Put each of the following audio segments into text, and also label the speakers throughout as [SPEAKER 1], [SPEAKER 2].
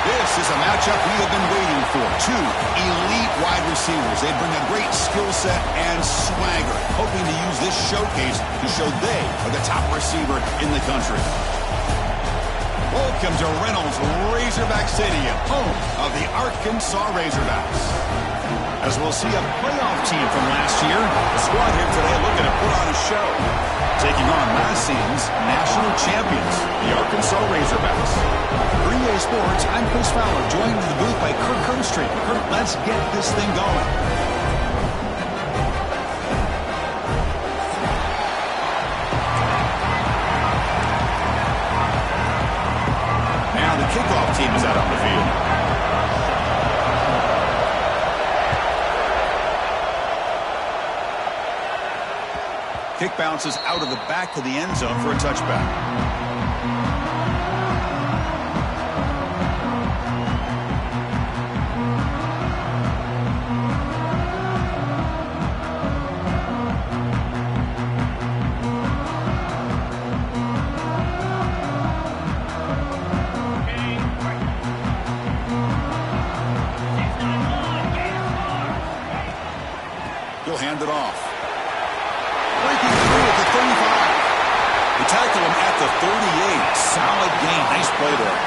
[SPEAKER 1] This is a matchup we have been waiting for. Two elite wide receivers. They bring a great skill set and swagger, hoping to use this showcase to show they are the top receiver in the country. Welcome to Reynolds Razorback Stadium, home of the Arkansas Razorbacks. As we'll see a playoff team from last year, the squad here today looking to put on a show. Taking on last season's national champions, the Arkansas Razorbacks. For EA Sports, I'm Chris Fowler, joined in the booth by Kirk Herbstreit. Kirk, let's get this thing going. Now the kickoff team is out on the field. Kick bounces out of the back of the end zone for a touchback. He'll hand it off. Breaking through at the 35. They tackle him at the 38. Solid gain. Nice play there.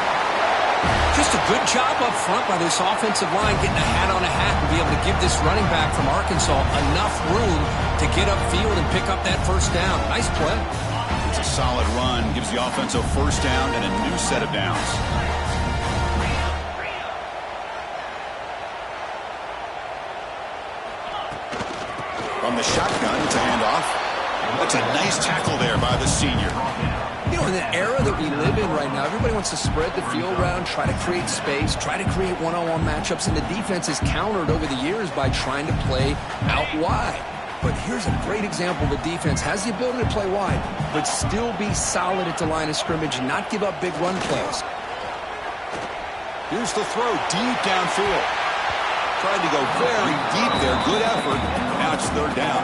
[SPEAKER 2] Just a good job up front by this offensive line, getting a hat on a hat and be able to give this running back from Arkansas enough room to get upfield and pick up that first down. Nice play.
[SPEAKER 1] It's a solid run. Gives the offense a first down and a new set of downs. From the shotgun, it's a handoff. That's a nice tackle there by the senior.
[SPEAKER 2] You know, in the era that we live in right now, everybody wants to spread the field around, try to create space, try to create one-on-one matchups, and the defense is countered over the years by trying to play out wide. But here's a great example. The defense has the ability to play wide, but still be solid at the line of scrimmage and not give up big run plays.
[SPEAKER 1] Here's the throw deep downfield. Tried to go very deep there. Good effort. Now it's third down.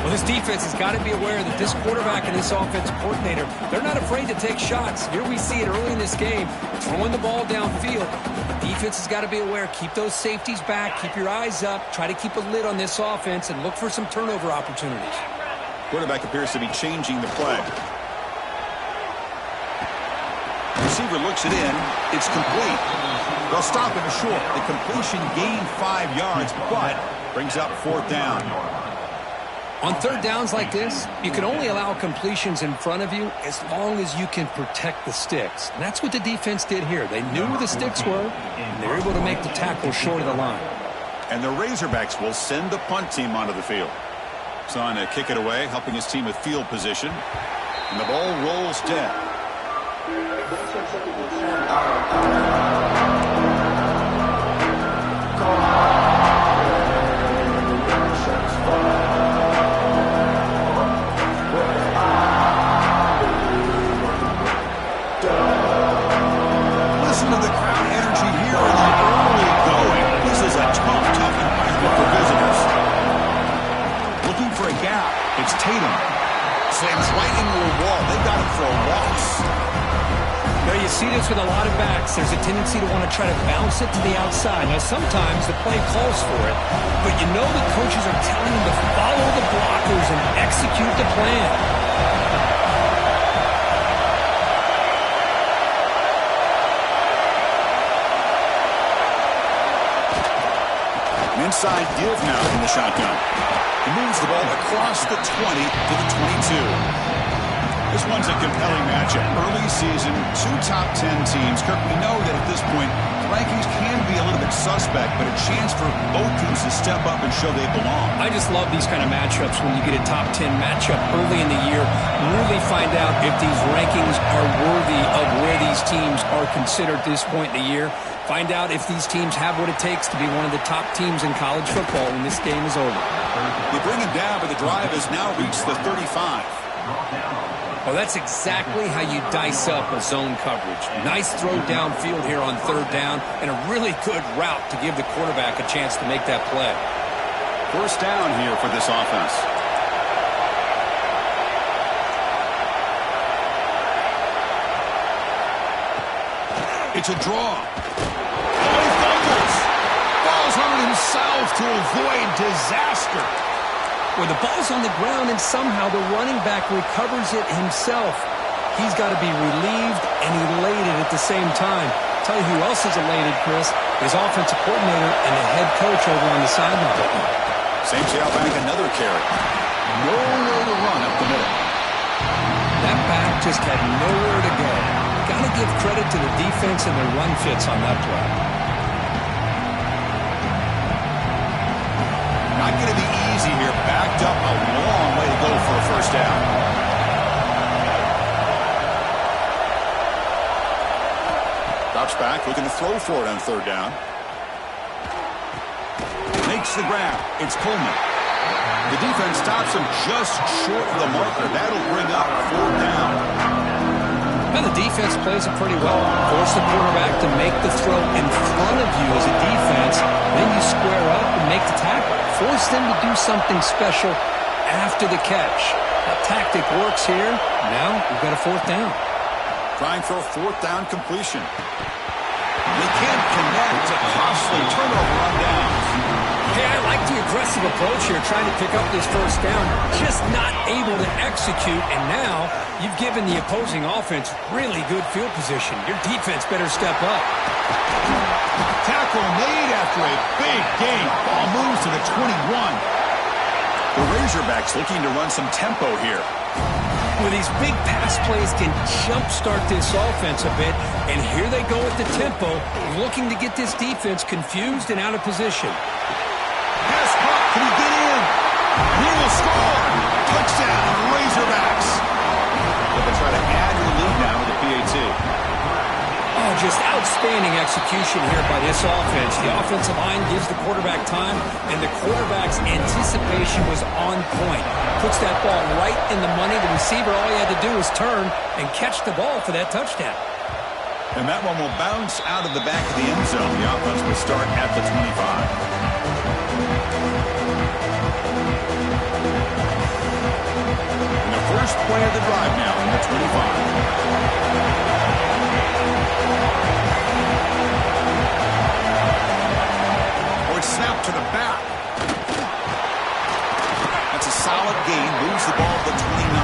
[SPEAKER 2] Well, this defense has got to be aware that this quarterback and this offensive coordinator, they're not afraid to take shots. Here we see it early in this game, throwing the ball downfield. The defense has got to be aware. Keep those safeties back. Keep your eyes up. Try to keep a lid on this offense and look for some turnover opportunities.
[SPEAKER 1] Quarterback appears to be changing the play. Receiver looks it in. It's complete. They'll stop him short. The completion gained 5 yards, but brings up fourth down.
[SPEAKER 2] On third downs like this, you can only allow completions in front of you as long as you can protect the sticks. And that's what the defense did here. They knew where the sticks were, and they were able to make the tackle short of the line.
[SPEAKER 1] And the Razorbacks will send the punt team onto the field. Son to kick it away, helping his team with field position. And the ball rolls dead. Listen to the crowd energy here in the early going. This is a tough environment for visitors. Looking for a gap. It's Tatum. Slams right into a wall. They've got him for a loss.
[SPEAKER 2] Now, you see this with a lot of backs. There's a tendency to want to try to bounce it to the outside. Now, sometimes the play calls for it, but you know the coaches are telling them to follow the blockers and execute the plan.
[SPEAKER 1] Inside give now in the shotgun. He moves the ball across the 20 to the 22. This one's a compelling matchup. Early season, 2 top 10 teams. Kirk, we know that at this point, rankings can be a little bit suspect, but a chance for both teams to step up and show they belong.
[SPEAKER 2] I just love these kind of matchups when you get a top 10 matchup early in the year. Really find out if these rankings are worthy of where these teams are considered at this point in the year. Find out if these teams have what it takes to be one of the top teams in college football when this game is over.
[SPEAKER 1] They bring him down, but the drive has now reached the 35.
[SPEAKER 2] Well, that's exactly how you dice up a zone coverage. Nice throw downfield here on third down, and a really good route to give the quarterback a chance to make that play.
[SPEAKER 1] First down here for this offense. It's a draw. Oh, he fumbles. Falls on it himself to avoid disaster.
[SPEAKER 2] Where the ball's on the ground and somehow the running back recovers it himself. He's got to be relieved and elated at the same time. Tell you who else is elated, Chris, his offensive coordinator and the head coach over on the sideline.
[SPEAKER 1] Same tailback, another carry. Nowhere to run up the middle.
[SPEAKER 2] That back just had nowhere to go. Got to give credit to the defense and their run fits on that play.
[SPEAKER 1] Not going to be easy here. Backed up a long way to go for a first down. Drops back, looking to throw for it on third down. Makes the grab. It's Coleman. The defense stops him just short of the marker. That'll bring up fourth down.
[SPEAKER 2] Well, the defense plays it pretty well. Force the quarterback to make the throw in front of you as a defense. Then you square up and make the tackle. Force them to do something special after the catch. That tactic works here. Now we've got a fourth down.
[SPEAKER 1] Trying for a fourth down completion. They can't connect. It's a costly turnover on downs.
[SPEAKER 2] Hey, I like the aggressive approach here, trying to pick up this first down. Just not able to execute, and now you've given the opposing offense really good field position. Your defense better step up.
[SPEAKER 1] Tackle made after a big gain. Ball moves to the 21. The Razorbacks looking to run some tempo here.
[SPEAKER 2] Well, these big pass plays can jumpstart this offense a bit, and here they go with the tempo, looking to get this defense confused and out of position.
[SPEAKER 1] Pass caught. Can he get in? He will score. Touchdown,
[SPEAKER 3] just outstanding execution here by this offense. The offensive line gives the quarterback time, and the quarterback's anticipation was on point. Puts that ball right in the money. The receiver, all he had to do was turn and catch the ball for that touchdown.
[SPEAKER 1] And that one will bounce out of the back of the end zone. The offense will start at the 25. And the first play of the drive now in the 25. Or snap to the back. That's a solid gain. Moves the ball to the 29.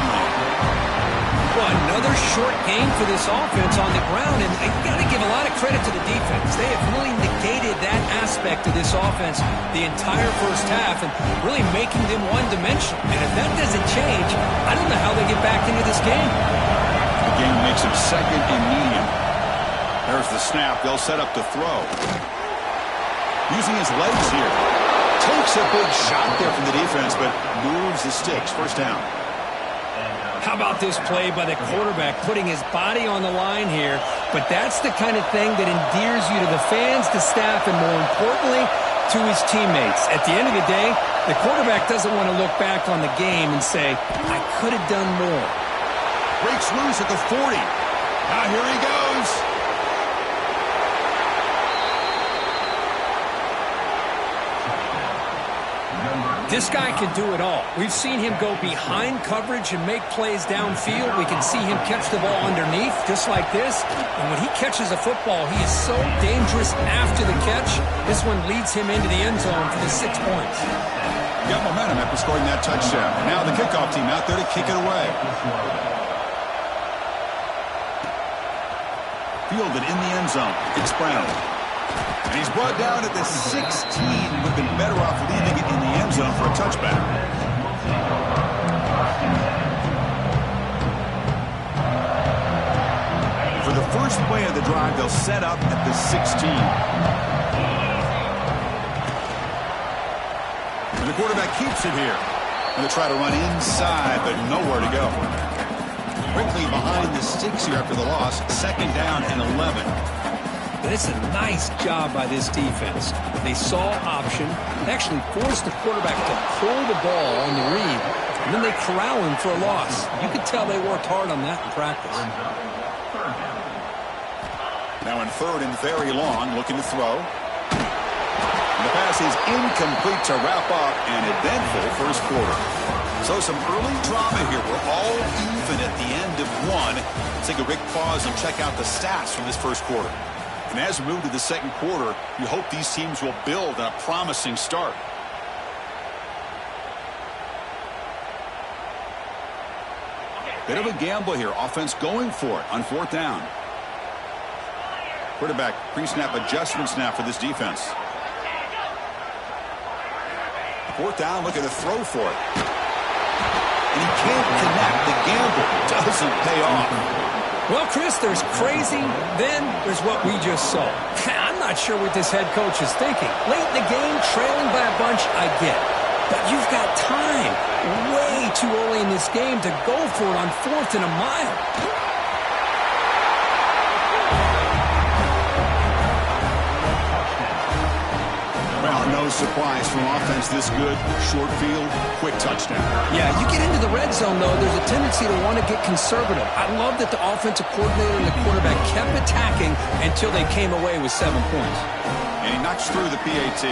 [SPEAKER 3] Well, another short game for this offense on the ground, and you got to give a lot of credit to the defense. They have really negated that aspect of this offense the entire first half and really making them one-dimensional. And if that doesn't change, I don't know how they get back into this game.
[SPEAKER 1] The game makes it second and medium. There's the snap. They'll set up to throw. Using his legs here. Takes a big shot there from the defense, but moves the sticks. First down.
[SPEAKER 3] How about this play by the quarterback, putting his body on the line here? But that's the kind of thing that endears you to the fans, the staff, and more importantly, to his teammates. At the end of the day, the quarterback doesn't want to look back on the game and say, I could have done more.
[SPEAKER 1] Breaks loose at the 40. Now here he goes.
[SPEAKER 3] This guy can do it all. We've seen him go behind coverage and make plays downfield. We can see him catch the ball underneath, just like this. And when he catches a football, he is so dangerous after the catch. This one leads him into the end zone for the 6 points.
[SPEAKER 1] Got momentum after scoring that touchdown. Now the kickoff team out there to kick it away. Fielded in the end zone. It's Brown. And he's brought down at the 16. Would have been better off leaving it in the end zone for a touchback. For the first play of the drive, they'll set up at the 16. And the quarterback keeps it here. Going to try to run inside, but nowhere to go. Quickly behind the sticks here after the loss. Second down and 11.
[SPEAKER 3] But it's a nice job by this defense. They saw option, actually forced the quarterback to pull the ball on the read, and then they corral him for a loss. You could tell they worked hard on that in practice.
[SPEAKER 1] Now in third and very long, looking to throw. And the pass is incomplete to wrap up an eventful first quarter. So some early drama here. We're all even at the end of one. Let's take a quick pause and check out the stats from this first quarter. And as we move to the second quarter, you hope these teams will build on a promising start. Bit of a gamble here. Offense going for it on fourth down. Quarterback pre-snap adjustment snap for this defense. Fourth down, looking to throw for it. And he can't connect. The gamble doesn't pay off.
[SPEAKER 3] Well, Chris, there's crazy, then there's what we just saw. I'm not sure what this head coach is thinking. Late in the game, trailing by a bunch, I get it. But you've got time, way too early in this game, to go for it on fourth and a mile.
[SPEAKER 1] Well, no surprise from offense this good. Short field, quick touchdown.
[SPEAKER 3] Yeah, you get into the red zone, though, there's a tendency to want to get conservative. I love that the offensive coordinator and the quarterback kept attacking until they came away with 7 points.
[SPEAKER 1] And he knocks through the PAT.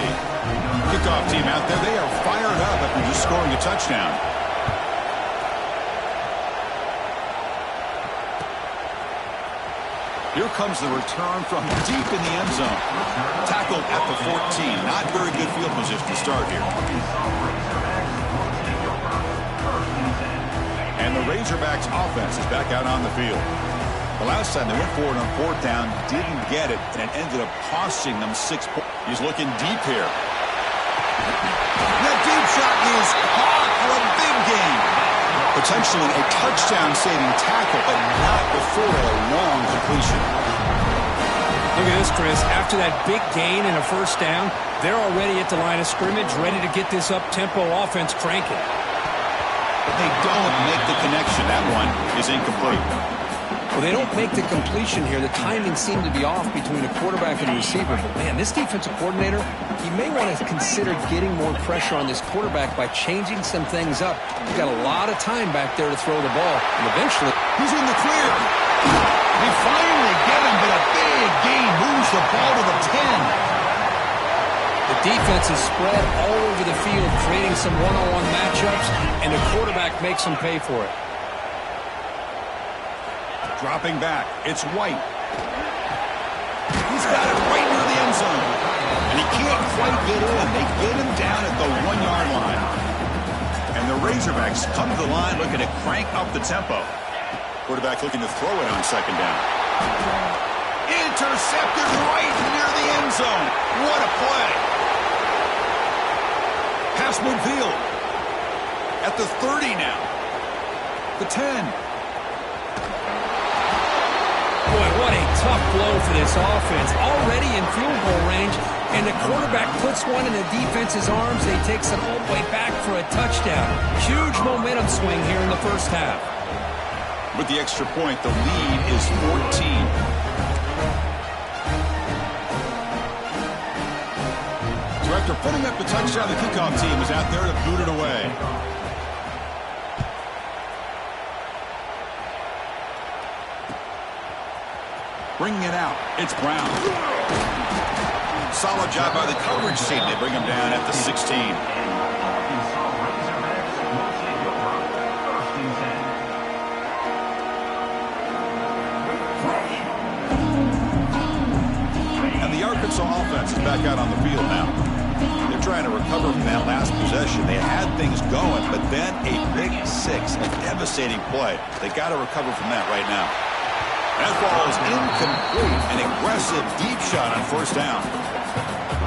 [SPEAKER 1] Kickoff team out there, they are fired up after just scoring a touchdown. Here comes the return from deep in the end zone. Tackled at the 14. Not very good field position to start here. And the Razorbacks offense is back out on the field. The last time they went for it on fourth down, didn't get it, and it ended up costing them 6 points. He's looking deep here. That deep shot is caught for a big gain. Potentially a touchdown-saving tackle, but not before a long completion.
[SPEAKER 3] Look at this, Chris. After that big gain and a first down, they're already at the line of scrimmage, ready to get this up-tempo offense cranking.
[SPEAKER 1] But they don't make the connection. That one is incomplete.
[SPEAKER 2] Well, they don't make the completion here. The timing seemed to be off between a quarterback and a receiver. But, man, this defensive coordinator, he may want to consider getting more pressure on this quarterback by changing some things up. He's got a lot of time back there to throw the ball. And eventually,
[SPEAKER 1] he's in the clear. They finally get him, but a big gain moves the ball to the 10.
[SPEAKER 2] The defense is spread all over the field, creating some one-on-one matchups, and the quarterback makes them pay for it.
[SPEAKER 1] Dropping back, it's White. He's got it right near the end zone. And he can't quite get in. They get him down at the 1-yard line. And the Razorbacks come to the line looking to crank up the tempo. Quarterback looking to throw it on second down. Intercepted right near the end zone. What a play. Pass midfield. At the 30 now. The 10.
[SPEAKER 3] Boy, what a tough blow for this offense. Already in field goal range, and the quarterback puts one in the defense's arms, and he takes it all the way back for a touchdown. Huge momentum swing here in the first half.
[SPEAKER 1] With the extra point, the lead is 14. So after putting up the touchdown, the kickoff team is out there to boot it away. Bringing it out, it's Brown. Solid job by the coverage team. They bring him down at the 16. And the Arkansas offense is back out on the field now. They're trying to recover from that last possession. They had things going, but then a big 6, a devastating play. They got to recover from that right now. That ball is incomplete. An aggressive deep shot on first down.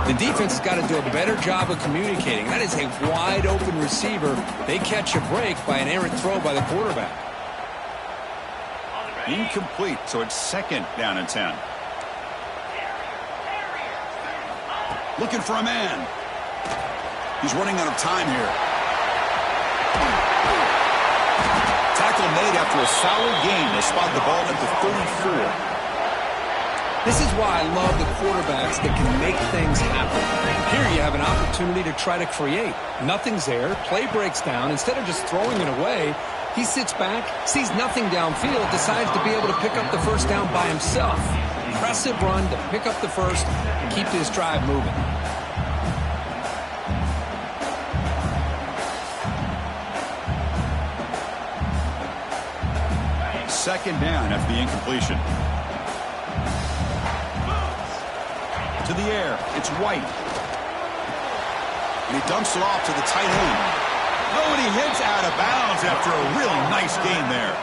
[SPEAKER 2] The defense has got to do a better job of communicating. That is a wide-open receiver. They catch a break by an errant throw by the quarterback.
[SPEAKER 1] Incomplete, so it's second down and 10. Looking for a man. He's running out of time here. Tackle made after a solid gain. They spot the ball at the 34.
[SPEAKER 2] This is why I love the quarterbacks that can make things happen. Here you have an opportunity to try to create. Nothing's there. Play breaks down. Instead of just throwing it away, he sits back, sees nothing downfield, decides to be able to pick up the first down by himself. Impressive run to pick up the first and keep this drive moving.
[SPEAKER 1] Second down after the incompletion. To the air, it's White. And he dumps it off to the tight end. Oh, and he hits out of bounds after a really nice gain there.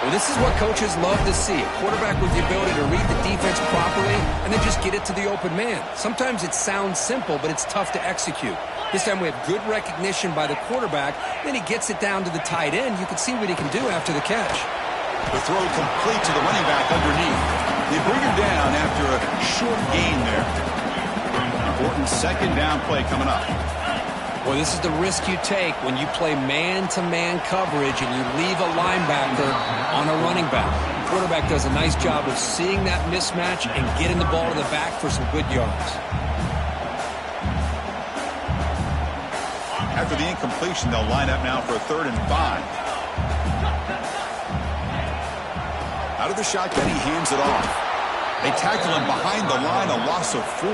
[SPEAKER 2] Well, this is what coaches love to see. A quarterback with the ability to read the defense properly and then just get it to the open man. Sometimes it sounds simple, but it's tough to execute. This time we have good recognition by the quarterback. Then he gets it down to the tight end. You can see what he can do after the catch.
[SPEAKER 1] The throw complete to the running back underneath. They bring him down after a short gain there. Important second down play coming up.
[SPEAKER 2] Well, this is the risk you take when you play man-to-man coverage and you leave a linebacker on a running back. The quarterback does a nice job of seeing that mismatch and getting the ball to the back for some good yards.
[SPEAKER 1] After the incompletion, they'll line up now for a 3rd and 5. Out of the shotgun, he hands it off. They tackle him behind the line, a loss of 4.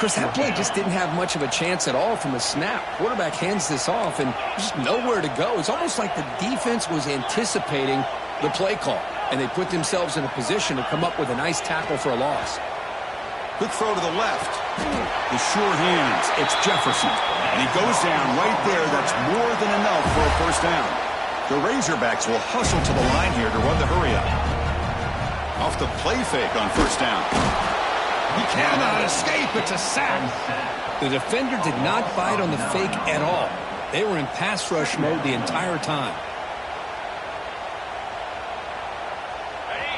[SPEAKER 2] Chris, that play just didn't have much of a chance at all from the snap. Quarterback hands this off and just nowhere to go. It's almost like the defense was anticipating the play call, and they put themselves in a position to come up with a nice tackle for a loss.
[SPEAKER 1] Quick throw to the left. The sure hands. It's Jefferson. And he goes down right there. That's more than enough for a first down. The Razorbacks will hustle to the line here to run the hurry-up. Off the play fake on first down. He cannot escape. It's a sack.
[SPEAKER 2] The defender did not bite on the fake at all. They were in pass rush mode the entire time.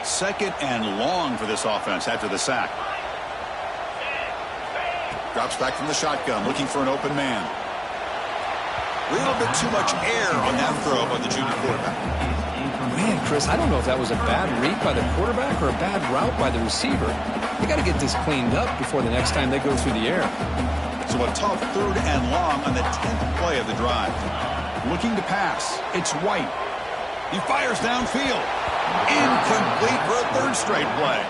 [SPEAKER 1] Second and long for this offense after the sack. Drops back from the shotgun, looking for an open man. A little bit too much air on that throw by the junior quarterback.
[SPEAKER 2] Man, Chris, I don't know if that was a bad read by the quarterback or a bad route by the receiver. They got to get this cleaned up before the next time they go through the air.
[SPEAKER 1] So a tough 3rd and long on the 10th play of the drive. Looking to pass. It's White. He fires downfield. Incomplete for a 3rd straight play.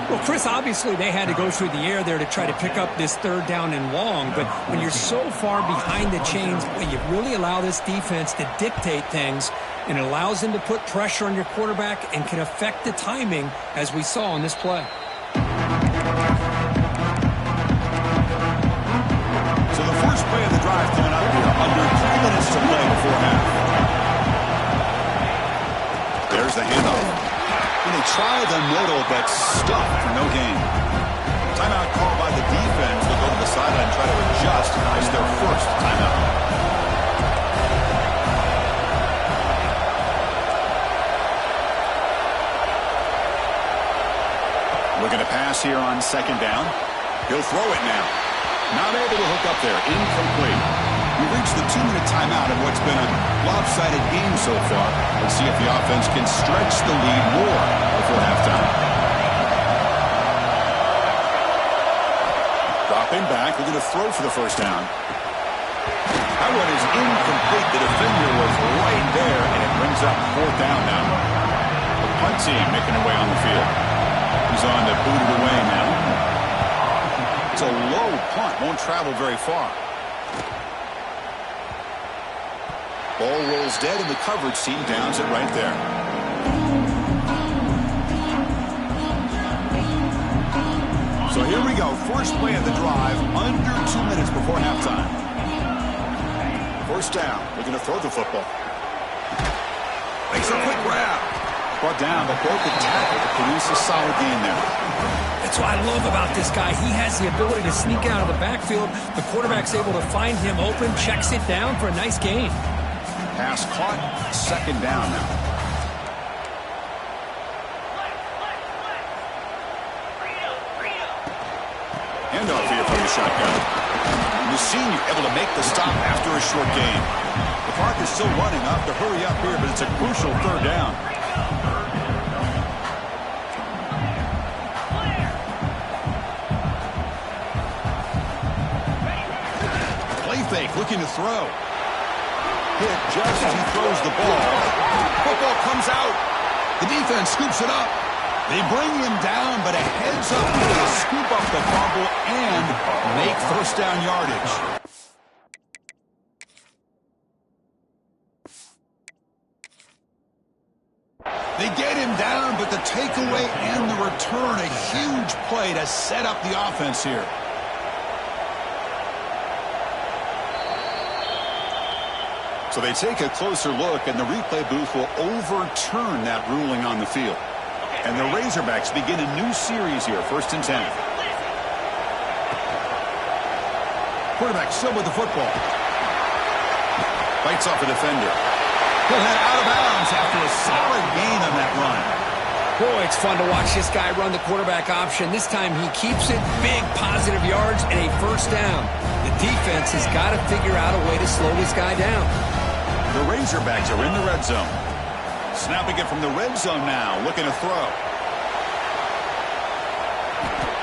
[SPEAKER 3] Well, Chris, obviously they had to go through the air there to try to pick up this 3rd down and long, but when you're so far behind the chains, you really allow this defense to dictate things, and it allows them to put pressure on your quarterback and can affect the timing, as we saw on this play.
[SPEAKER 1] So the first play of the drive coming up here, under 3 minutes to play before half. There's the handoff. And they try the middle, but stuffed for no gain. Timeout called by the defense. They'll go to the sideline and try to adjust. It's their first timeout. Looking to pass here on 2nd down. He'll throw it now. Not able to hook up there. Incomplete. We've reached the 2-minute timeout of what's been a lopsided game so far. Let's see if the offense can stretch the lead more before halftime. Dropping back. We're going to throw for the 1st down. That one is incomplete. The defender was right there, and it brings up 4th down now. The punt team making their way on the field. He's on to boot it away now. It's a low punt. Won't travel very far. Ball rolls dead, and the coverage team downs it right there. So here we go. First play of the drive, under 2 minutes before halftime. 1st down. Looking to throw the football. Makes a quick grab. Brought down, but broke the tackle to produce a solid gain there.
[SPEAKER 3] That's what I love about this guy. He has the ability to sneak out of the backfield. The quarterback's able to find him open, checks it down for a nice gain.
[SPEAKER 1] Pass caught, 2nd down now. Handoff here from the shotgun. The senior able to make the stop after a short gain. The clock is still running. Up to hurry up here, but it's a crucial 3rd down. Play fake, looking to throw. Hit just as he throws the ball. Football comes out. The defense scoops it up. They bring him down, but a heads up to scoop up the fumble and make 1st down yardage. They get him down, but the takeaway and the return, a huge play to set up the offense here. So they take a closer look, and the replay booth will overturn that ruling on the field. And the Razorbacks begin a new series here, 1st and 10. Quarterback still with the football. Bites off a defender. He'll head out of bounds after a solid gain on that run.
[SPEAKER 3] Boy, it's fun to watch this guy run the quarterback option. This time he keeps it, big positive yards, and a 1st down. The defense has got to figure out a way to slow this guy down.
[SPEAKER 1] The Razorbacks are in the red zone. Snapping it from the red zone now, looking to throw.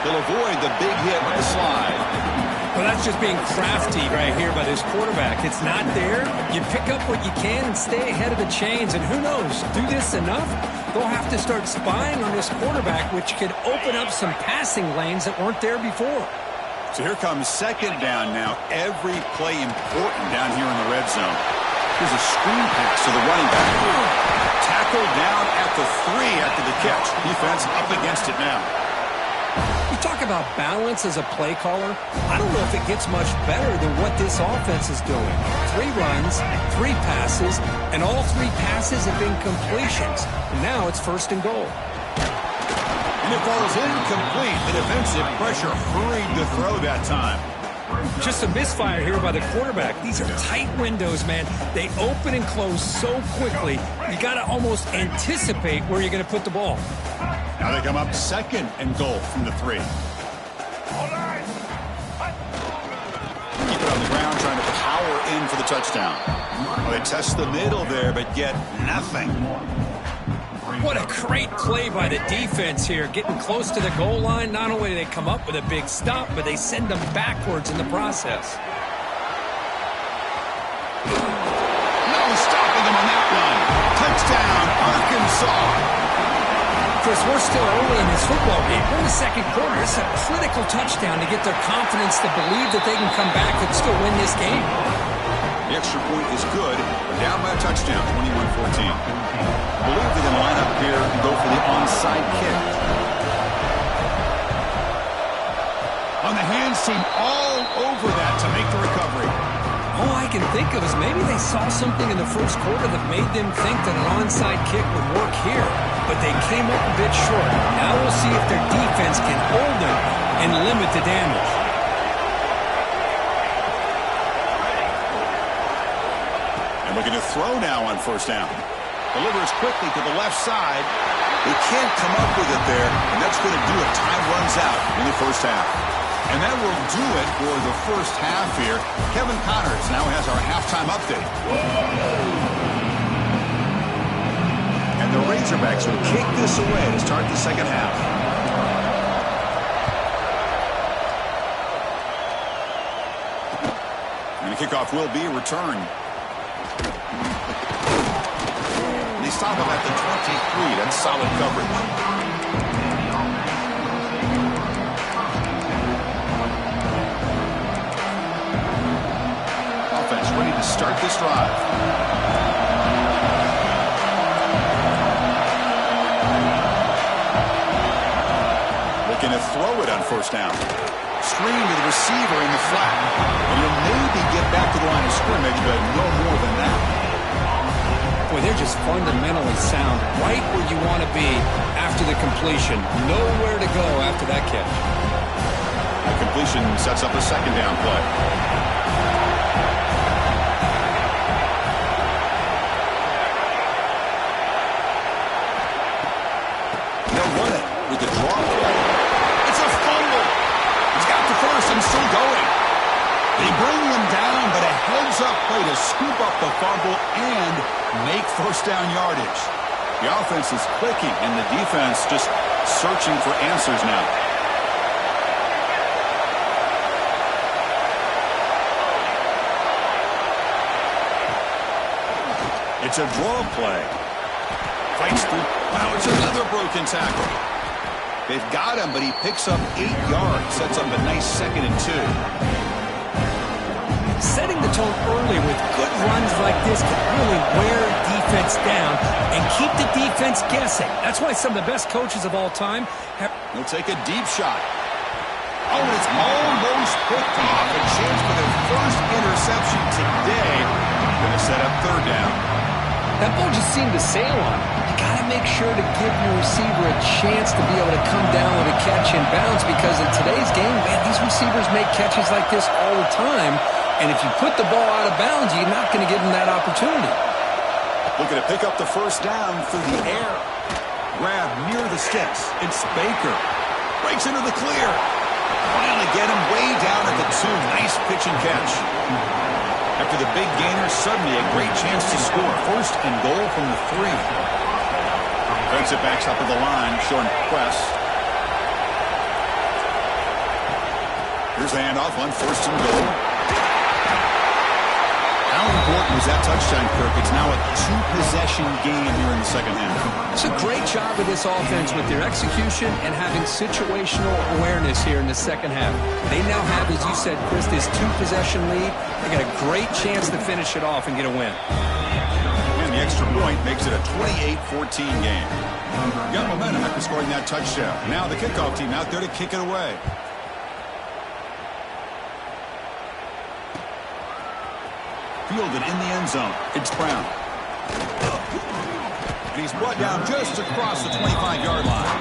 [SPEAKER 1] They'll avoid the big hit with the slide.
[SPEAKER 3] Well, that's just being crafty right here by this quarterback. It's not there. You pick up what you can and stay ahead of the chains. And who knows, do this enough, they'll have to start spying on this quarterback, which could open up some passing lanes that weren't there before.
[SPEAKER 1] So here comes 2nd down now. Every play important down here in the red zone. Here's a screen pass to the running back. Tackled down at the 3 after the catch. Defense up against it now.
[SPEAKER 3] You talk about balance as a play caller. I don't know if it gets much better than what this offense is doing. 3 runs, 3 passes, and all 3 passes have been completions. And now it's 1st and goal.
[SPEAKER 1] And it falls incomplete. The defensive pressure hurried to throw that time.
[SPEAKER 3] Just a misfire here by the quarterback. These are tight windows, man. They open and close so quickly. You got to almost anticipate where you're going to put the ball.
[SPEAKER 1] Now they come up 2nd and goal from the 3. Keep it on the ground, trying to power in for the touchdown. Well, they test the middle there, but get nothing.
[SPEAKER 3] What a great play by the defense here. Getting close to the goal line, not only do they come up with a big stop, but they send them backwards in the process.
[SPEAKER 1] No stopping them on that one. Touchdown, Arkansas.
[SPEAKER 3] Chris, we're still early in this football game. We're in the second quarter. It's a critical touchdown to get their confidence to believe that they can come back and still win this game.
[SPEAKER 1] The extra point is good. We're down by a touchdown, 21-14. I believe they're going to line up here and go for the onside kick. On the hands team, all over that to make the recovery.
[SPEAKER 3] All I can think of is maybe they saw something in the first quarter that made them think that an onside kick would work here. But they came up a bit short. Now we'll see if their defense can hold them and limit the damage.
[SPEAKER 1] And looking to throw now on first down. Delivers quickly to the left side. They can't come up with it there, and that's going to do it. Time runs out in the first half. And that will do it for the first half here. Kevin Connors now has our halftime update. And the Razorbacks will kick this away to start the second half. And the kickoff will be returned. They stop him at the 23. That's solid coverage. Offense ready to start this drive. Looking to throw it on first down. Screen to the receiver in the flat. And he'll maybe get back to the line of scrimmage, but no more than that.
[SPEAKER 3] Boy, they're just fundamentally sound, right where you want to be after the completion. Nowhere to go after that catch.
[SPEAKER 1] That completion sets up a second down play. They'll run it with the draw play. It's a fumble. He's got the first and still going. They bring him down, but a heads-up play to scoop up the fumble and make first down yardage. The offense is clicking, and the defense just searching for answers now. It's a draw play. Fights through. Wow, it's another broken tackle. They've got him, but he picks up 8 yards. Sets up a nice 2nd and 2.
[SPEAKER 3] Setting the tone early with good runs like this can really wear defense down and keep the defense guessing. That's why some of the best coaches of all time have...
[SPEAKER 1] They'll take a deep shot. Oh, it's almost picked off. A chance for their first interception today. Going to set up third down.
[SPEAKER 3] That ball just seemed to sail on. You got to make sure to give your receiver a chance to be able to come down with a catch and bounce, because in today's game, man, these receivers make catches like this all the time. And if you put the ball out of bounds, you're not going to give them that opportunity.
[SPEAKER 1] Looking to pick up the first down through the air. Grab near the sticks. It's Baker. Breaks into the clear. Finally get him way down at the 2. Nice pitch and catch. After the big gainer, suddenly a great chance to score. First and goal from the 3. Defensive backs up at the line, showing press. Here's the handoff on first and goal. How important was that touchdown, Kirk? It's now a 2-possession game here in the second half.
[SPEAKER 3] It's a great job with this offense with their execution and having situational awareness here in the second half. They now have, as you said, Chris, this 2-possession lead. They got a great chance to finish it off and get a win.
[SPEAKER 1] And the extra point makes it a 28-14 game. Got momentum after scoring that touchdown. Now the kickoff team out there to kick it away. Fielded in the end zone. It's Brown. And he's brought down just across the 25-yard line.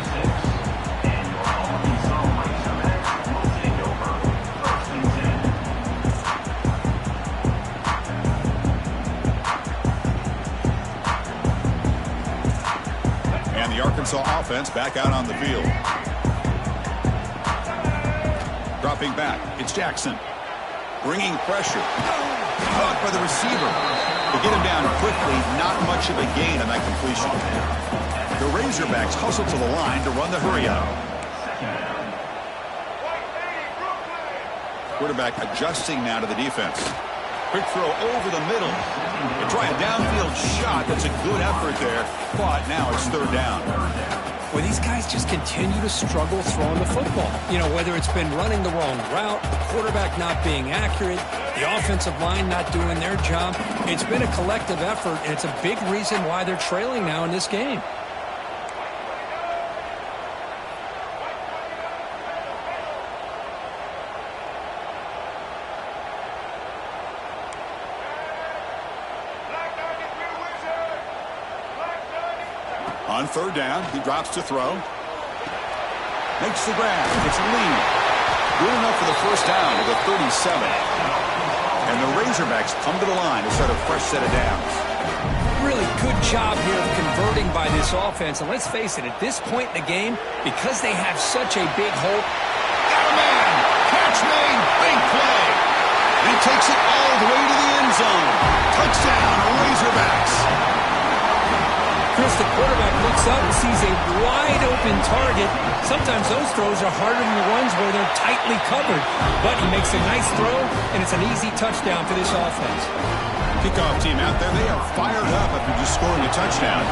[SPEAKER 1] And the Arkansas offense back out on the field. Dropping back. It's Jackson. Bringing pressure. Caught by the receiver. They get him down quickly. Not much of a gain on that completion. The Razorbacks hustle to the line to run the hurry up. Quarterback adjusting now to the defense. Quick throw over the middle. They try a downfield shot. That's a good effort there. But now it's third down.
[SPEAKER 3] Well, these guys just continue to struggle throwing the football. You know, whether it's been running the wrong route, the quarterback not being accurate, the offensive line not doing their job. It's been a collective effort, and it's a big reason why they're trailing now in this game.
[SPEAKER 1] On third down, he drops to throw. Makes the grab. It's a lead. Good enough for the first down to the 37. And the Razorbacks come to the line to start a fresh set of downs.
[SPEAKER 3] Really good job here of converting by this offense. And let's face it, at this point in the game, because they have such a big hole.
[SPEAKER 1] Got a man. Catch made. Big play. And he takes it all the way to the end zone. Touchdown, Razorbacks.
[SPEAKER 3] Chris, the quarterback looks up and sees a wide-open target. Sometimes those throws are harder than the ones where they're tightly covered. But he makes a nice throw, and it's an easy touchdown for this offense.
[SPEAKER 1] Kickoff team out there, they are fired up after just scoring a touchdown.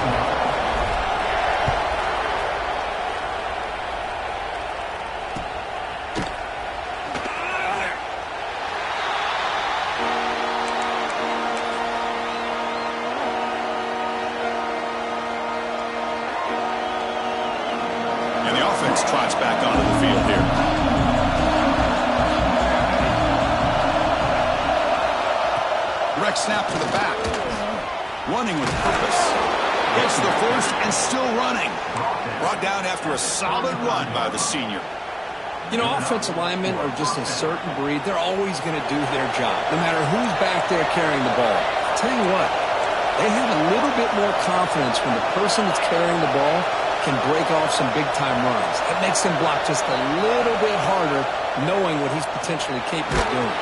[SPEAKER 1] Trots back onto the field here. Direct snap to the back. Running with purpose. Gets the first and still running. Brought down after a solid run by the senior.
[SPEAKER 3] You know, offensive linemen are just a certain breed. They're always going to do their job, no matter who's back there carrying the ball. I'll tell you what, they have a little bit more confidence when the person that's carrying the ball can break off some big-time runs. It makes him block just a little bit harder, knowing what he's potentially capable of doing.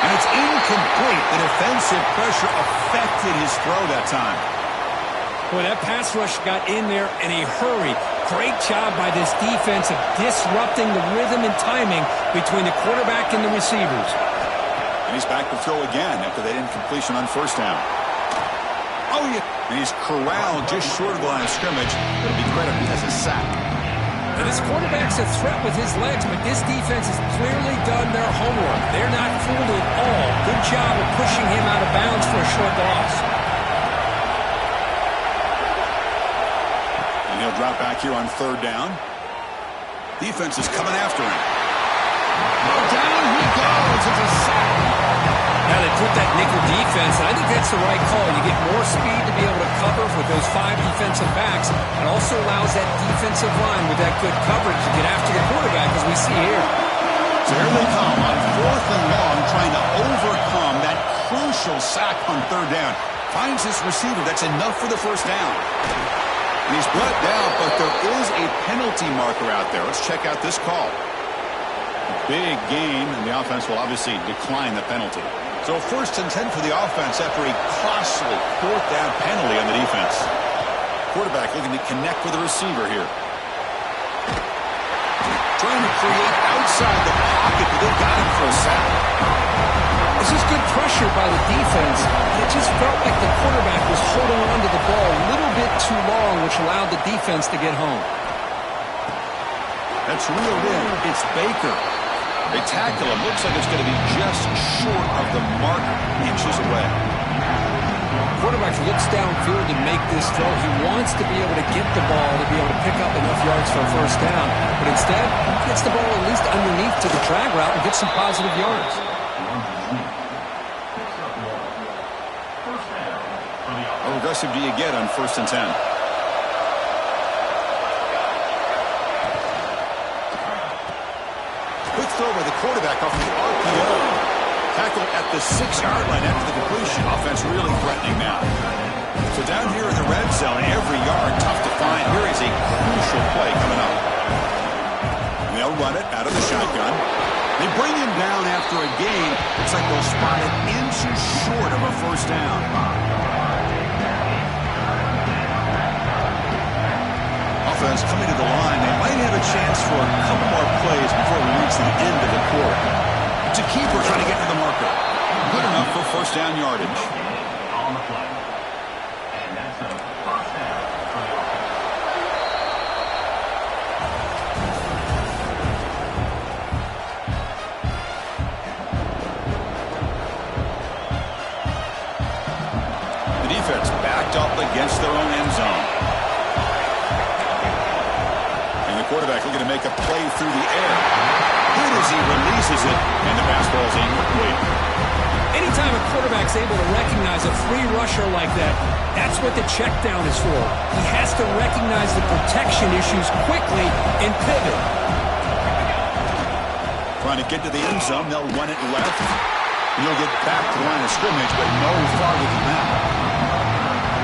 [SPEAKER 1] And it's incomplete. The defensive pressure affected his throw that time.
[SPEAKER 3] Boy, that pass rush got in there in a hurry. Great job by this defense of disrupting the rhythm and timing between the quarterback and the receivers.
[SPEAKER 1] And he's back to throw again after that incompletion on first down. Oh, yeah. And he's corralled just short of the line of scrimmage. It'll be credited as a sack.
[SPEAKER 3] And this quarterback's a threat with his legs, but this defense has clearly done their homework. They're not fooled at all. Good job of pushing him out of bounds for a short loss.
[SPEAKER 1] And he'll drop back here on third down. Defense is coming after him. Oh, down he goes. It's a sack.
[SPEAKER 3] Now they put that nickel defense, and I think that's the right call. You get more speed to be able to cover with those 5 defensive backs. It also allows that defensive line with that good coverage to get after the quarterback, as we see here.
[SPEAKER 1] So here they come on fourth and long, trying to overcome that crucial sack on third down. Finds his receiver. That's enough for the first down. And he's brought down, but there is a penalty marker out there. Let's check out this call. Big gain, and the offense will obviously decline the penalty. So first and 10 for the offense after a costly fourth down penalty on the defense. Quarterback looking to connect with the receiver here. Trying to create outside the pocket, but they got him for a sack.
[SPEAKER 3] This is good pressure by the defense. It just felt like the quarterback was holding on to the ball a little bit too long, which allowed the defense to get home.
[SPEAKER 1] That's reeled in. It's Baker. They tackle him. Looks like it's going to be just short of the mark, inches away.
[SPEAKER 3] Quarterback looks downfield to make this throw. He wants to be able to get the ball to be able to pick up enough yards for a first down. But instead, he gets the ball at least underneath to the drag route and gets some positive yards.
[SPEAKER 1] How aggressive do you get on first and 10? Quick throw by the quarterback off the RPO. Tackled at the 6-yard line after the completion. Offense really threatening now. So down here in the red zone, every yard tough to find. Here is a crucial play coming up. And they'll run it out of the shotgun. They bring him down after a gain. It's like they'll spot it inches short of a first down. Offense coming to the line. They might have a chance for a couple more plays before we reach the end of the quarter. It's a keeper trying to get to the marker. Good enough for first down yardage. The defense backed up against their own end zone. And the quarterback looking to make a play through the air. Good as he releases it, and the pass ball's incomplete.
[SPEAKER 3] Anytime a quarterback's able to recognize a free rusher like that, that's what the check down is for. He has to recognize the protection issues quickly and pivot.
[SPEAKER 1] Trying to get to the end zone, they'll run it left. He'll get back to the line of scrimmage, but no farther than that.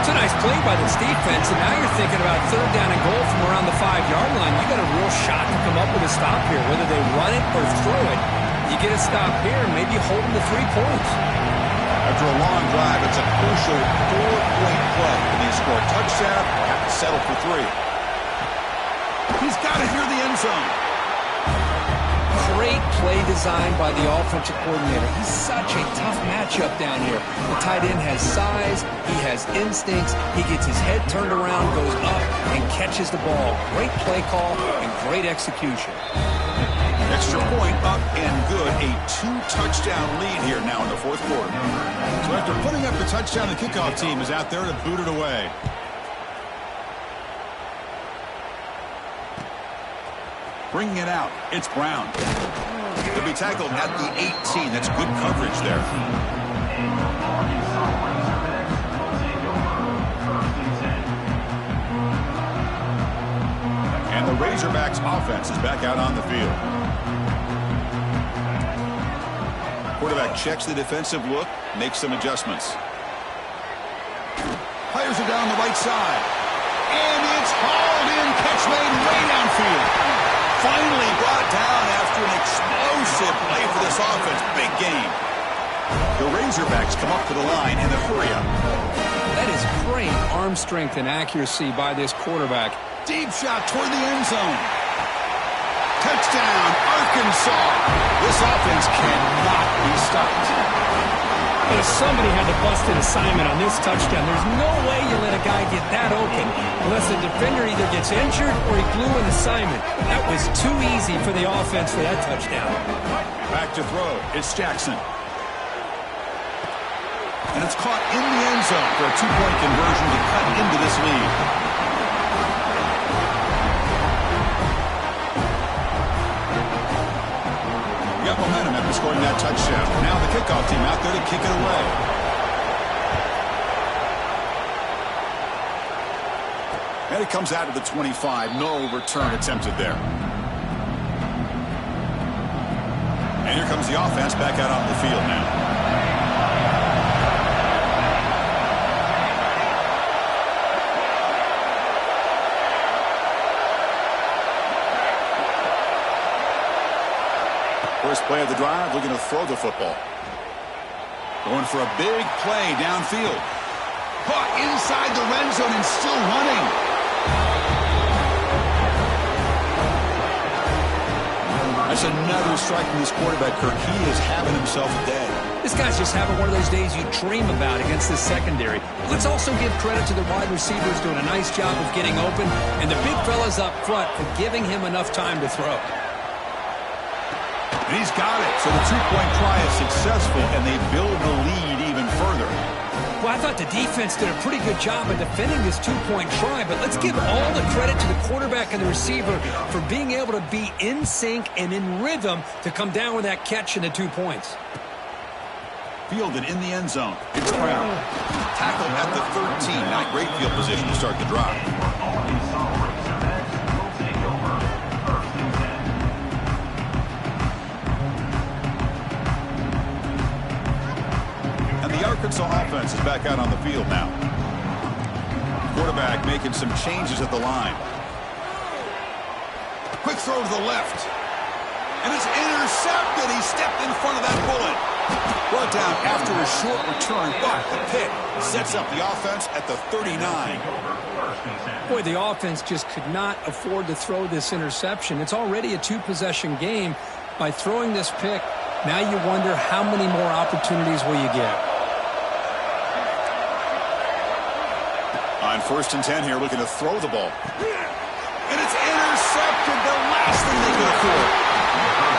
[SPEAKER 3] It's a nice play by this defense, and now you're thinking about third down and goal from around the 5-yard line. You got a real shot to come up with a stop here, whether they run it or throw it. You get a stop here, maybe hold them to 3 points.
[SPEAKER 1] After a long drive, it's a crucial 4-point play. When they score a touchdown, have to settle for 3. He's got it near the end zone.
[SPEAKER 3] Great play design by the offensive coordinator. He's such a tough matchup down here. The tight end has size, he has instincts, he gets his head turned around, goes up, and catches the ball. Great play call and great execution.
[SPEAKER 1] Extra point up and good. A 2-touchdown lead here now in the 4th quarter. So after putting up the touchdown, the kickoff team is out there to boot it away. Bringing it out, it's Brown. He'll be tackled at the 18. That's good coverage there. And the Razorbacks offense is back out on the field. Quarterback checks the defensive look, makes some adjustments. Fires it down the right side. And it's hauled in, catch made way downfield. Finally brought down after an explosive play for this offense. Big game. The Razorbacks come up to the line in the hurry-up.
[SPEAKER 3] That is great arm strength and accuracy by this quarterback.
[SPEAKER 1] Deep shot toward the end zone. Touchdown, Arkansas. This offense cannot be stopped.
[SPEAKER 3] But if somebody had to bust an assignment on this touchdown, there's no way you let a guy get that open unless the defender either gets injured or he blew an assignment. That was too easy for the offense for that touchdown.
[SPEAKER 1] Back to throw. It's Jackson. And it's caught in the end zone for a 2-point conversion to cut into this lead. Got momentum after scoring that touchdown. Now the kickoff team out there to kick it away. And it comes out of the 25. No return attempted there. And here comes the offense back out on the field now. First play of the drive, looking to throw the football. Going for a big play downfield. Caught inside the red zone and still running. That's another strike from this quarterback, Kirk. He is having himself a day.
[SPEAKER 3] This guy's just having one of those days you dream about against this secondary. Let's also give credit to the wide receivers doing a nice job of getting open, and the big fellas up front for giving him enough time to throw.
[SPEAKER 1] And he's got it. So the 2-point try is successful, and they build the lead even further.
[SPEAKER 3] Well, I thought the defense did a pretty good job of defending this 2-point try, but let's give all the credit to the quarterback and the receiver for being able to be in sync and in rhythm to come down with that catch and the 2 points.
[SPEAKER 1] Fielded in the end zone. It's Brown. Tackled at the 13. Not great field position to start the drive. Arkansas offense is back out on the field now. Quarterback making some changes at the line. Quick throw to the left. And it's intercepted. He stepped in front of that bullet. Brought down after a short return, but the pick sets up the offense at the 39.
[SPEAKER 3] Boy, the offense just could not afford to throw this interception. It's already a two-possession game. By throwing this pick, now you wonder how many more opportunities will you get.
[SPEAKER 1] On 1st and 10 here, looking to throw the ball. And it's intercepted. The last thing they could afford.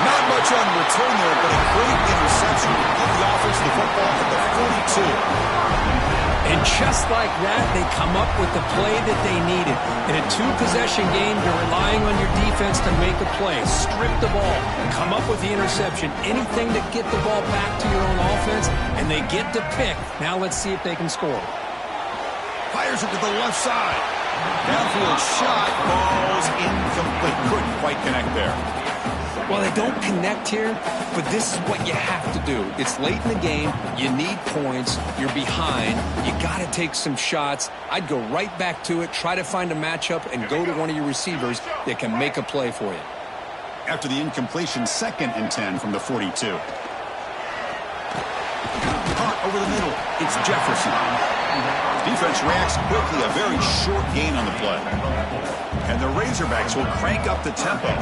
[SPEAKER 1] Not much on return there, but a great interception to give the offense the football at the 42.
[SPEAKER 3] And just like that, they come up with the play that they needed. In a two-possession game, you're relying on your defense to make a play. Strip the ball. Come up with the interception. Anything to get the ball back to your own offense, and they get the pick. Now let's see if they can score.
[SPEAKER 1] Fires it to the left side. Downfield shot. Ball's incomplete. Couldn't quite connect there.
[SPEAKER 3] Well, they don't connect here, but this is what you have to do. It's late in the game. You need points. You're behind. You got to take some shots. I'd go right back to it, try to find a matchup, and go to one of your receivers that can make a play for you.
[SPEAKER 1] After the incompletion, 2nd and 10 from the 42. Caught over the middle. It's Jefferson. Defense reacts quickly. A very short gain on the play. And the Razorbacks will crank up the tempo.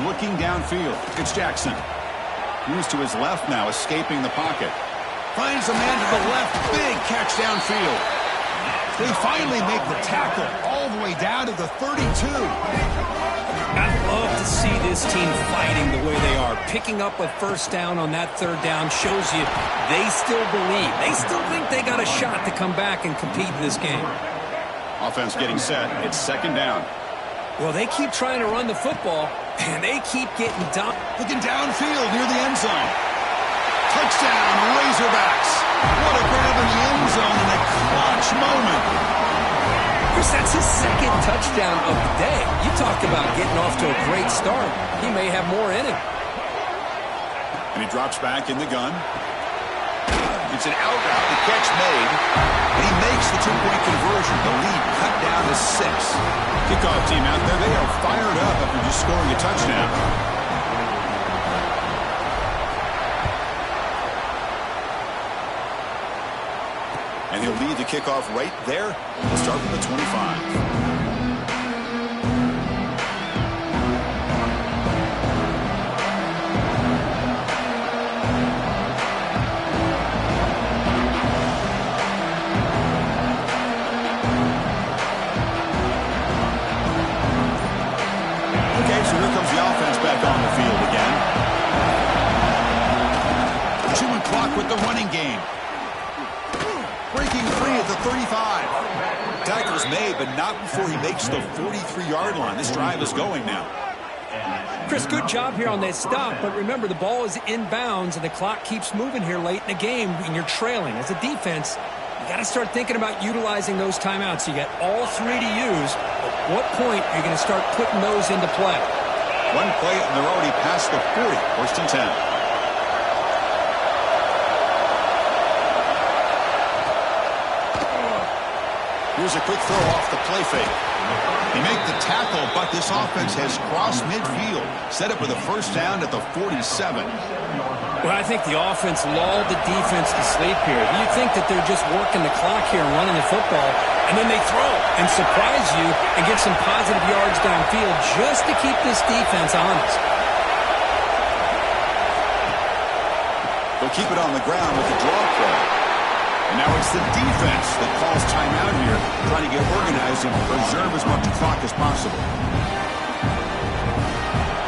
[SPEAKER 1] Looking downfield. It's Jackson. Moves to his left now, escaping the pocket. Finds a man to the left. Big catch downfield. They finally make the tackle all the way down to the 32.
[SPEAKER 3] I'd love to see this team fighting the way they are. Picking up a first down on that 3rd down shows you they still believe. They still think they got a shot to come back and compete in this game.
[SPEAKER 1] Offense getting set. It's 2nd down.
[SPEAKER 3] Well, they keep trying to run the football, and they keep getting down.
[SPEAKER 1] Looking downfield near the end zone. Touchdown, Razorbacks. What a grab in the end zone in a clutch moment.
[SPEAKER 3] Chris, that's his 2nd touchdown of the day. You talk about getting off to a great start. He may have more in him.
[SPEAKER 1] And he drops back in the gun. It's an out route. The catch made. And he makes the 2-point conversion. The lead cut down to 6. Kickoff team out there. They are fired up after just scoring a touchdown. And he'll lead the kickoff right there. He'll start from the 25. Okay, so here comes the offense back on the field again. Chewing clock with the running game. Breaking free at the 35. Tackle's made, but not before he makes the 43-yard line. This drive is going now.
[SPEAKER 3] Chris, good job here on that stop, but remember, the ball is inbounds, and the clock keeps moving here late in the game, and you're trailing. As a defense, you got to start thinking about utilizing those timeouts. You got all 3 to use. At what point are you going to start putting those into play?
[SPEAKER 1] One play, and they're already past the 40. 1st and 10. Here's a quick throw off the play fake. They make the tackle, but this offense has crossed midfield. Set up with a first down at the 47.
[SPEAKER 3] Well, I think the offense lulled the defense to sleep here. You think that they're just working the clock here and running the football, and then they throw and surprise you and get some positive yards downfield just to keep this defense honest.
[SPEAKER 1] They'll keep it on the ground with the draw play. And now it's the defense that calls timeout here, trying to get organized and preserve as much clock as possible.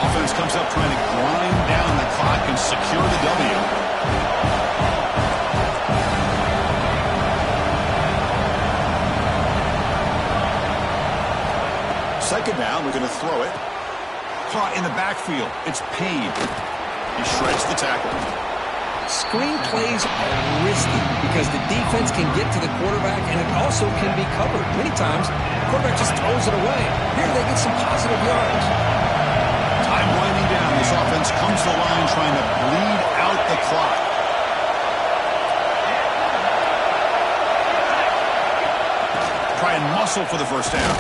[SPEAKER 1] Offense comes up trying to grind down the clock and secure the W. Second down, we're going to throw it. Caught in the backfield. It's Payne. He shreds the tackle.
[SPEAKER 3] Screen plays are risky because the defense can get to the quarterback, and it also can be covered. Many times, the quarterback just throws it away. Here, they get some positive yards.
[SPEAKER 1] Time winding down. This offense comes to the line trying to bleed out the clock. Try and muscle for the first down.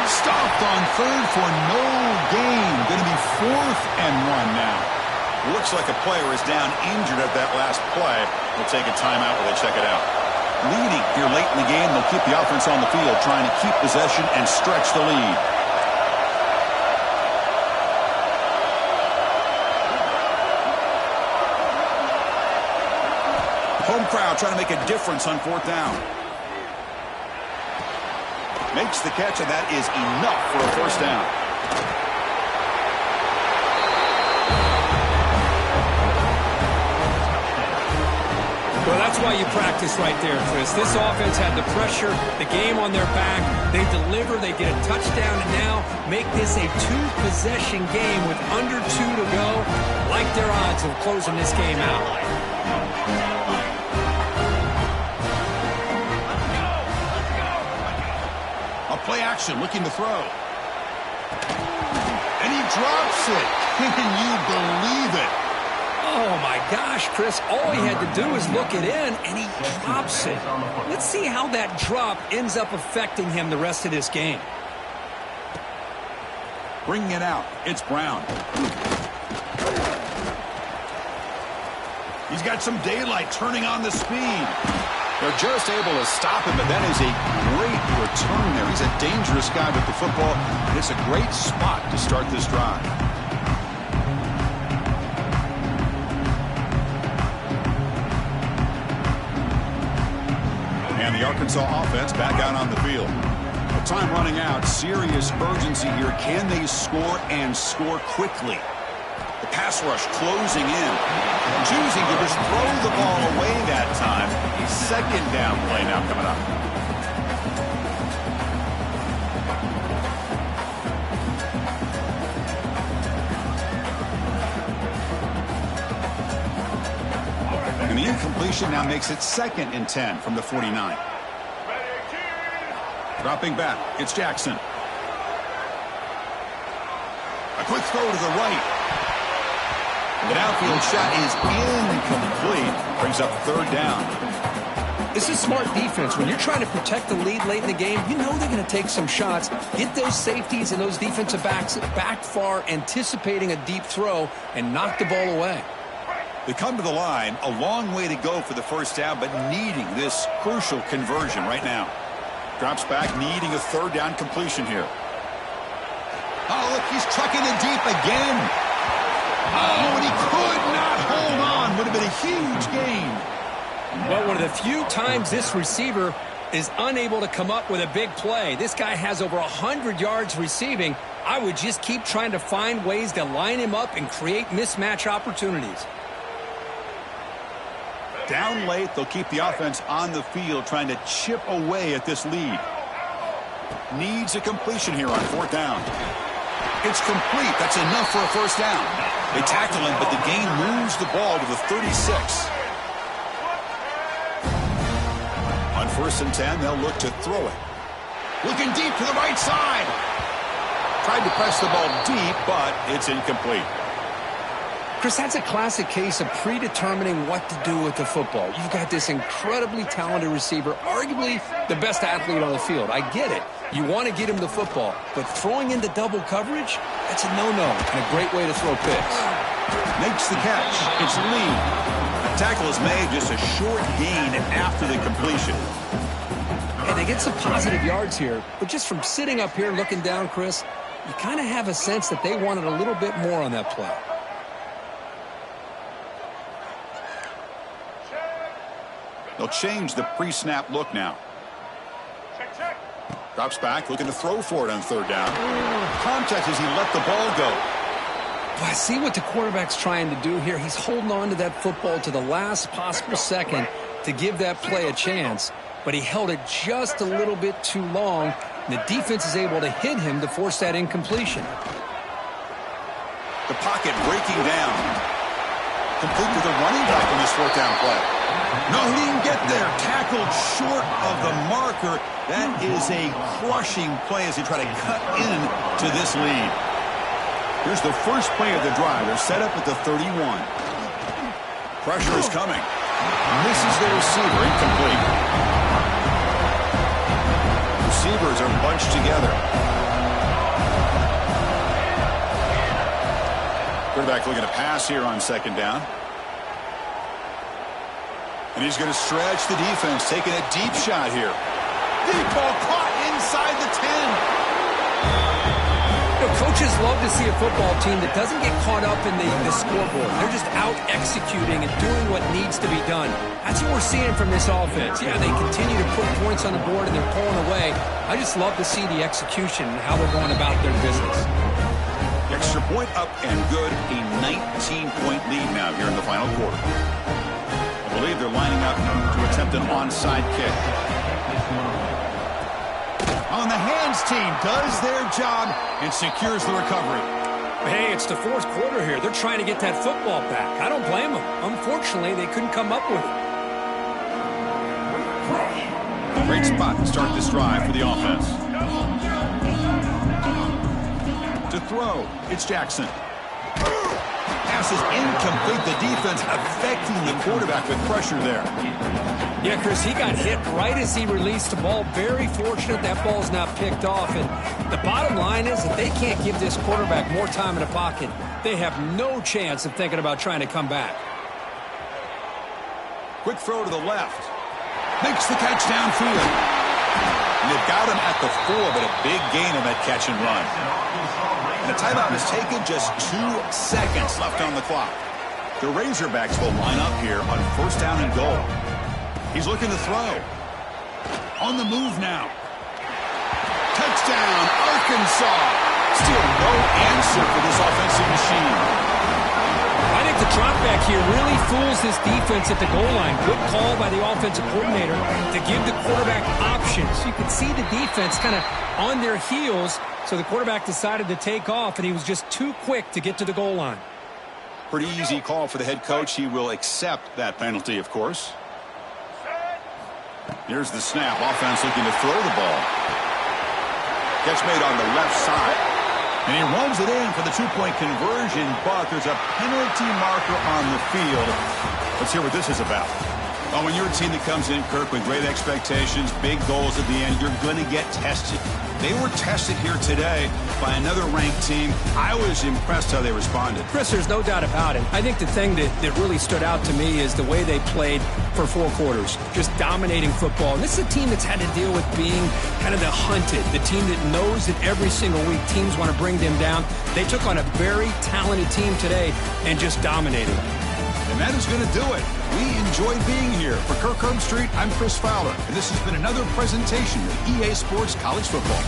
[SPEAKER 1] Stopped on third for no gain. Going to be 4th and 1 now. Looks like a player is down injured at that last play. They'll take a timeout while they check it out. Leading here late in the game, they'll keep the offense on the field, trying to keep possession and stretch the lead. Home crowd trying to make a difference on 4th down. Makes the catch, and that is enough for a 1st down.
[SPEAKER 3] Well, that's why you practice right there, Chris. This offense had the pressure, the game on their back. They deliver, they get a touchdown, and now make this a 2-possession game with under 2 to go. Like their odds of closing this game out.
[SPEAKER 1] Play action, looking to throw. And he drops it. Can you believe it?
[SPEAKER 3] Oh, my gosh, Chris. All he had to do was look it in, and he drops it. Let's see how that drop ends up affecting him the rest of this game.
[SPEAKER 1] Bringing it out, it's Brown. He's got some daylight, turning on the speed. They're just able to stop him, but that is a great return there. He's a dangerous guy with the football, and it's a great spot to start this drive. And the Arkansas offense back out on the field. With time running out, serious urgency here. Can they score and score quickly? The pass rush closing in. Choosing to just throw the ball away that time. A 2nd down play now coming up. And the incompletion now makes it 2nd and 10 from the 49. Dropping back, it's Jackson. A quick throw to the right. The downfield shot is incomplete. Brings up 3rd down.
[SPEAKER 2] This is smart defense. When you're trying to protect the lead late in the game, you know they're going to take some shots. Get those safeties and those defensive backs back far, anticipating a deep throw, and knock the ball away.
[SPEAKER 1] They come to the line, a long way to go for the 1st down, but needing this crucial conversion right now. Drops back, needing a 3rd down completion here. Oh, look, he's trucking it deep again. Oh, and he could not hold on. Would have been a huge gain.
[SPEAKER 3] Well, one of the few times this receiver is unable to come up with a big play. This guy has over 100 yards receiving. I would just keep trying to find ways to line him up and create mismatch opportunities.
[SPEAKER 1] Down late, they'll keep the offense on the field, trying to chip away at this lead. Needs a completion here on 4th down. It's complete. That's enough for a 1st down. They tackle him, but the gain moves the ball to the 36. On 1st and 10, they'll look to throw it. Looking deep to the right side. Tried to press the ball deep, but it's incomplete.
[SPEAKER 2] Chris, that's a classic case of predetermining what to do with the football. You've got this incredibly talented receiver, arguably the best athlete on the field. I get it. You want to get him the football, but throwing into double coverage, that's a no-no and a great way to throw picks.
[SPEAKER 1] Makes the catch. It's Lee. Tackle is made, just a short gain after the completion.
[SPEAKER 2] And they get some positive yards here, but just from sitting up here looking down, Chris, you kind of have a sense that they wanted a little bit more on that play.
[SPEAKER 1] They'll change the pre-snap look now. Drops back, looking to throw for it on 3rd down. Contact as he let the ball go.
[SPEAKER 2] Well, I see what the quarterback's trying to do here. He's holding on to that football to the last possible second to give that play a chance, but he held it just a little bit too long, and the defense is able to hit him to force that incompletion.
[SPEAKER 1] The pocket breaking down. Complete with a running back on this 4th down play. No, he didn't get there. Tackled short of the marker. That is a crushing play as they try to cut in to this lead. Here's the first play of the drive. They're set up at the 31. Pressure is coming. Misses the receiver. Incomplete. Receivers are bunched together. Quarterback looking to pass here on second down. And he's going to stretch the defense, taking a deep shot here. Deep ball caught inside the 10.
[SPEAKER 3] You know, coaches love to see a football team that doesn't get caught up in the scoreboard. They're just out executing and doing what needs to be done. That's what we're seeing from this offense. Yeah, they continue to put points on the board and they're pulling away. I just love to see the execution and how they're going about their business.
[SPEAKER 1] Extra point up and good. A 19-point lead now here in the final quarter. I believe they're lining up to attempt an onside kick. On the hands team does their job and secures the recovery.
[SPEAKER 3] Hey, it's the fourth quarter here. They're trying to get that football back. I don't blame them. Unfortunately, they couldn't come up with it.
[SPEAKER 1] Great spot to start this drive for the offense. To throw, it's Jackson. Pass is incomplete. The defense affecting the quarterback with pressure there.
[SPEAKER 3] Yeah, Chris, he got hit right as he released the ball. Very fortunate that ball's not picked off. And the bottom line is that they can't give this quarterback more time in the pocket. They have no chance of thinking about trying to come back.
[SPEAKER 1] Quick throw to the left. Makes the catch downfield. And they've got him at the 4, but a big gain on that catch and run. And the timeout is taken, just 2 seconds left on the clock. The Razorbacks will line up here on first down and goal. He's looking to throw. On the move now. Touchdown, Arkansas. Still no answer for this offensive machine.
[SPEAKER 3] I think the drop back here really fools this defense at the goal line. Good call by the offensive coordinator to give the quarterback options. You could see the defense kind of on their heels, so the quarterback decided to take off, and he was just too quick to get to the goal line.
[SPEAKER 1] Pretty easy call for the head coach. He will accept that penalty, of course. Here's the snap. Offense looking to throw the ball. Catch made on the left side. And he runs it in for the 2-point conversion, but there's a penalty marker on the field. Let's hear what this is about. Oh, when you're a team that comes in, Kirk, with great expectations, big goals at the end, you're going to get tested. They were tested here today by another ranked team. I was impressed how they responded.
[SPEAKER 3] Chris, there's no doubt about it. I think the thing that really stood out to me is the way they played for 4 quarters, just dominating football. And this is a team that's had to deal with being kind of the hunted, the team that knows that every single week teams want to bring them down. They took on a very talented team today and just dominated.
[SPEAKER 1] And that is going to do it. We enjoyed being here. For Kirk Herbstreit, I'm Chris Fowler, and this has been another presentation of EA Sports College Football.